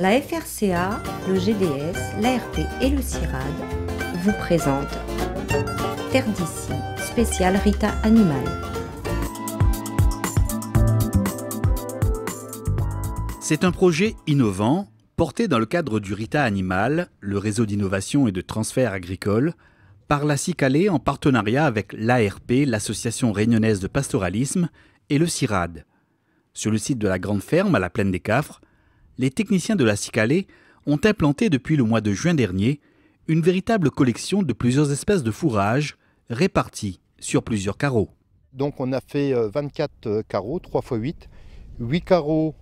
La FRCA, le GDS, l'ARP et le CIRAD vous présentent Terre d'ici, spécial Rita Animal. C'est un projet innovant, porté dans le cadre du Rita Animal, le réseau d'innovation et de transfert agricole, par la Cicalée en partenariat avec l'ARP, l'Association réunionnaise de pastoralisme, et le CIRAD. Sur le site de la Grande Ferme à la Plaine des Cafres, les techniciens de la Cicalée ont implanté depuis le mois de juin dernier une véritable collection de plusieurs espèces de fourrage réparties sur plusieurs carreaux. Donc on a fait 24 carreaux, 3 x 8, 8 carreaux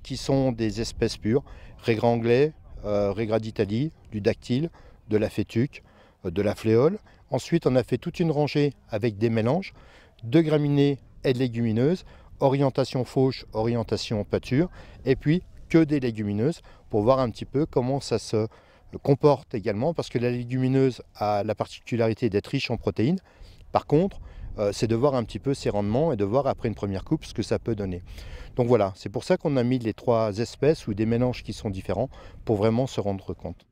qui sont des espèces pures, régras anglais, régras d'Italie, du dactyle, de la fétuque, de la fléole. Ensuite on a fait toute une rangée avec des mélanges de graminées et de légumineuses, orientation fauche, orientation pâture, et puis que des légumineuses pour voir un petit peu comment ça se comporte également, parce que la légumineuse a la particularité d'être riche en protéines. Par contre, c'est de voir un petit peu ses rendements et de voir après une première coupe ce que ça peut donner. Donc voilà, c'est pour ça qu'on a mis les 3 espèces ou des mélanges qui sont différents pour vraiment se rendre compte.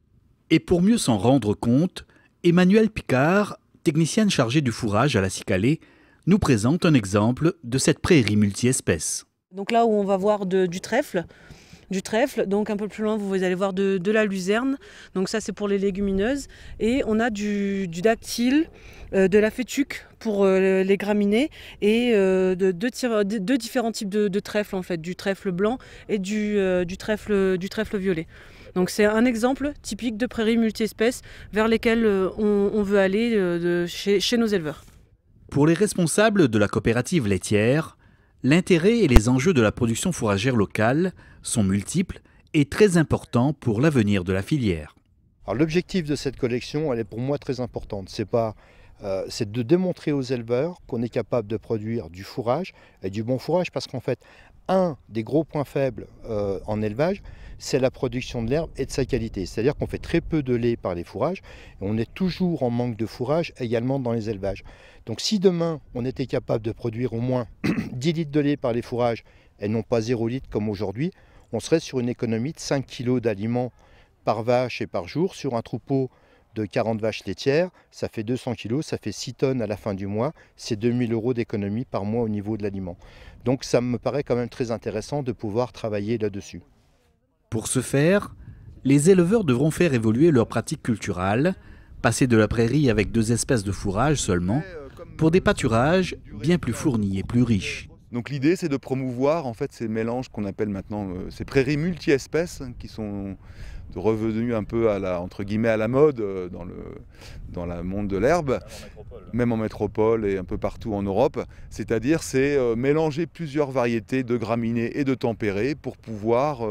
Et pour mieux s'en rendre compte, Emmanuelle Picard, technicienne chargée du fourrage à la Cicalée, nous présente un exemple de cette prairie multi-espèces. Donc là où on va voir du trèfle, donc un peu plus loin vous allez voir de la luzerne, donc ça c'est pour les légumineuses, et on a du dactyle, de la fétuque pour les graminées, et deux différents types de trèfle en fait, du trèfle blanc et du trèfle violet. Donc c'est un exemple typique de prairies multi-espèces vers lesquelles on veut aller chez nos éleveurs. Pour les responsables de la coopérative laitière, l'intérêt et les enjeux de la production fourragère locale sont multiples et très importants pour l'avenir de la filière. L'objectif de cette collection, elle est pour moi très importante. C'est de démontrer aux éleveurs qu'on est capable de produire du fourrage et du bon fourrage, parce qu'en fait, un des gros points faibles en élevage, c'est la production de l'herbe et de sa qualité. C'est-à-dire qu'on fait très peu de lait par les fourrages et on est toujours en manque de fourrage également dans les élevages. Donc si demain on était capable de produire au moins 10 litres de lait par les fourrages et non pas 0 litre comme aujourd'hui, on serait sur une économie de 5 kg d'aliments par vache et par jour sur un troupeau de 40 vaches laitières. Ça fait 200 kg, ça fait 6 tonnes à la fin du mois, c'est 2000 € d'économie par mois au niveau de l'aliment. Donc ça me paraît quand même très intéressant de pouvoir travailler là-dessus. Pour ce faire, les éleveurs devront faire évoluer leurs pratiques culturales, passer de la prairie avec 2 espèces de fourrage seulement, pour des pâturages bien plus fournis et plus riches. Donc l'idée c'est de promouvoir en fait ces mélanges qu'on appelle maintenant ces prairies multi-espèces, qui sont revenus un peu entre guillemets à la mode dans le monde de l'herbe, même en métropole et un peu partout en Europe. C'est-à-dire c'est mélanger plusieurs variétés de graminées et de tempérés pour pouvoir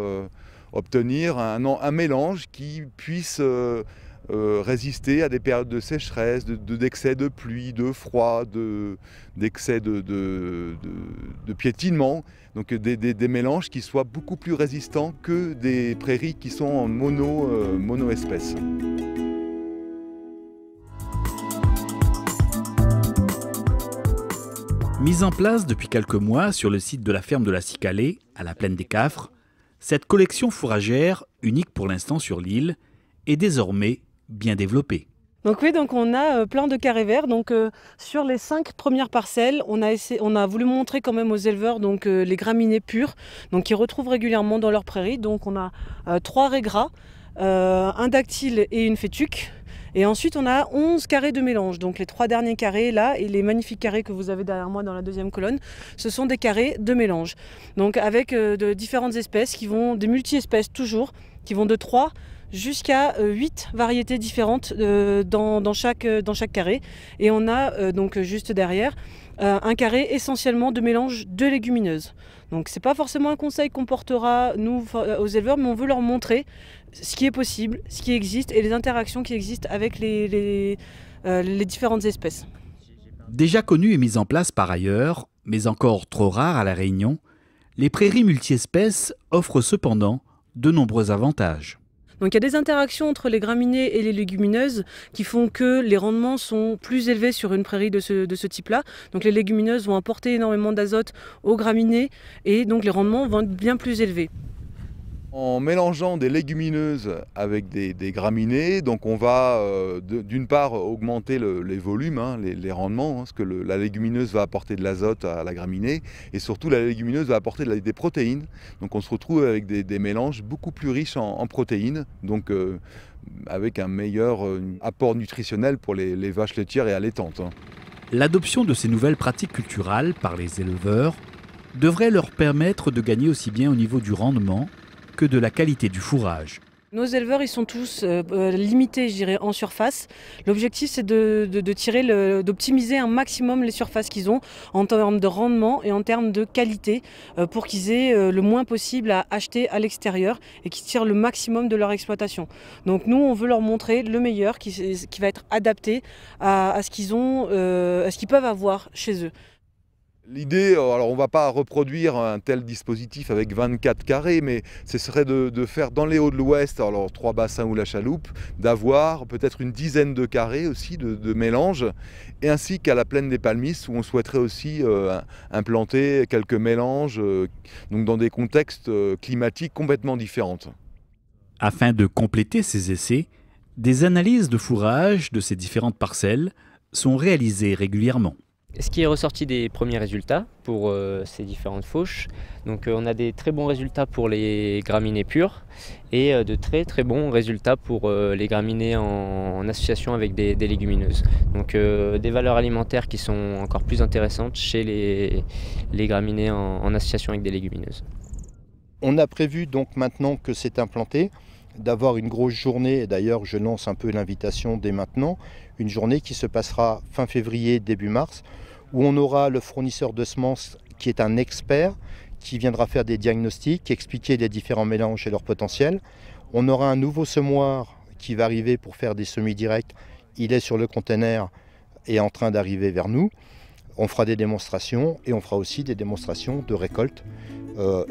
obtenir un mélange qui puisse résister à des périodes de sécheresse, d'excès de pluie, de froid, d'excès de piétinement. Donc des mélanges qui soient beaucoup plus résistants que des prairies qui sont en mono-espèces. Mise en place depuis quelques mois sur le site de la ferme de la Cicalée, à la Plaine des Cafres, cette collection fourragère, unique pour l'instant sur l'île, est désormais bien développée. Donc oui, donc on a plein de carrés verts. Donc sur les 5 premières parcelles, on a voulu montrer quand même aux éleveurs donc les graminées pures, donc qu'ils retrouvent régulièrement dans leurs prairies. Donc on a 3 régras, un dactyle et une fétuque. Et ensuite on a 11 carrés de mélange. Donc les 3 derniers carrés là et les magnifiques carrés que vous avez derrière moi dans la deuxième colonne, ce sont des carrés de mélange. Donc avec de différentes espèces des multi-espèces toujours, qui vont de 3 jusqu'à 8 variétés différentes dans chaque carré. Et on a donc juste derrière un carré essentiellement de mélange de légumineuses. Donc c'est pas forcément un conseil qu'on portera nous aux éleveurs, mais on veut leur montrer ce qui est possible, ce qui existe et les interactions qui existent avec les différentes espèces. Déjà connues et mises en place par ailleurs, mais encore trop rares à La Réunion, les prairies multi-espèces offrent cependant de nombreux avantages. Donc il y a des interactions entre les graminées et les légumineuses qui font que les rendements sont plus élevés sur une prairie de ce type-là. Donc les légumineuses vont apporter énormément d'azote aux graminées et donc les rendements vont être bien plus élevés. En mélangeant des légumineuses avec des graminées, donc on va d'une part augmenter les volumes, les rendements, parce que la légumineuse va apporter de l'azote à la graminée, et surtout la légumineuse va apporter des protéines. Donc on se retrouve avec des mélanges beaucoup plus riches en protéines, donc avec un meilleur apport nutritionnel pour les vaches laitières et allaitantes. L'adoption de ces nouvelles pratiques culturales par les éleveurs devrait leur permettre de gagner aussi bien au niveau du rendement que de la qualité du fourrage. Nos éleveurs, ils sont tous limités, je dirais, en surface. L'objectif, c'est d'optimiser un maximum les surfaces qu'ils ont en termes de rendement et en termes de qualité pour qu'ils aient le moins possible à acheter à l'extérieur et qu'ils tirent le maximum de leur exploitation. Donc nous, on veut leur montrer le meilleur qui va être adapté à ce qu'ils ont, à ce qu'ils peuvent avoir chez eux. L'idée, alors on ne va pas reproduire un tel dispositif avec 24 carrés, mais ce serait de faire dans les Hauts de l'Ouest, alors 3 bassins ou la chaloupe, d'avoir peut-être une dizaine de carrés aussi de mélange, et ainsi qu'à la plaine des Palmistes où on souhaiterait aussi implanter quelques mélanges donc dans des contextes climatiques complètement différents. Afin de compléter ces essais, des analyses de fourrage de ces différentes parcelles sont réalisées régulièrement. Ce qui est ressorti des premiers résultats pour ces différentes fauches, donc on a des très bons résultats pour les graminées pures et de très bons résultats pour les graminées en association avec des légumineuses. Donc des valeurs alimentaires qui sont encore plus intéressantes chez les graminées en association avec des légumineuses. On a prévu donc maintenant que c'est implanté d'avoir une grosse journée, et d'ailleurs je lance un peu l'invitation dès maintenant, une journée qui se passera fin février, début mars, où on aura le fournisseur de semences qui est un expert, qui viendra faire des diagnostics, expliquer les différents mélanges et leur potentiel. On aura un nouveau semoir qui va arriver pour faire des semis directs. Il est sur le conteneur et est en train d'arriver vers nous. On fera des démonstrations et on fera aussi des démonstrations de récolte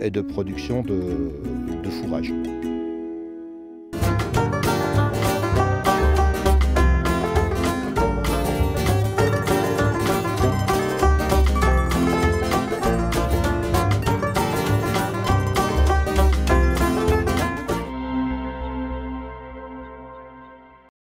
et de production de fourrage.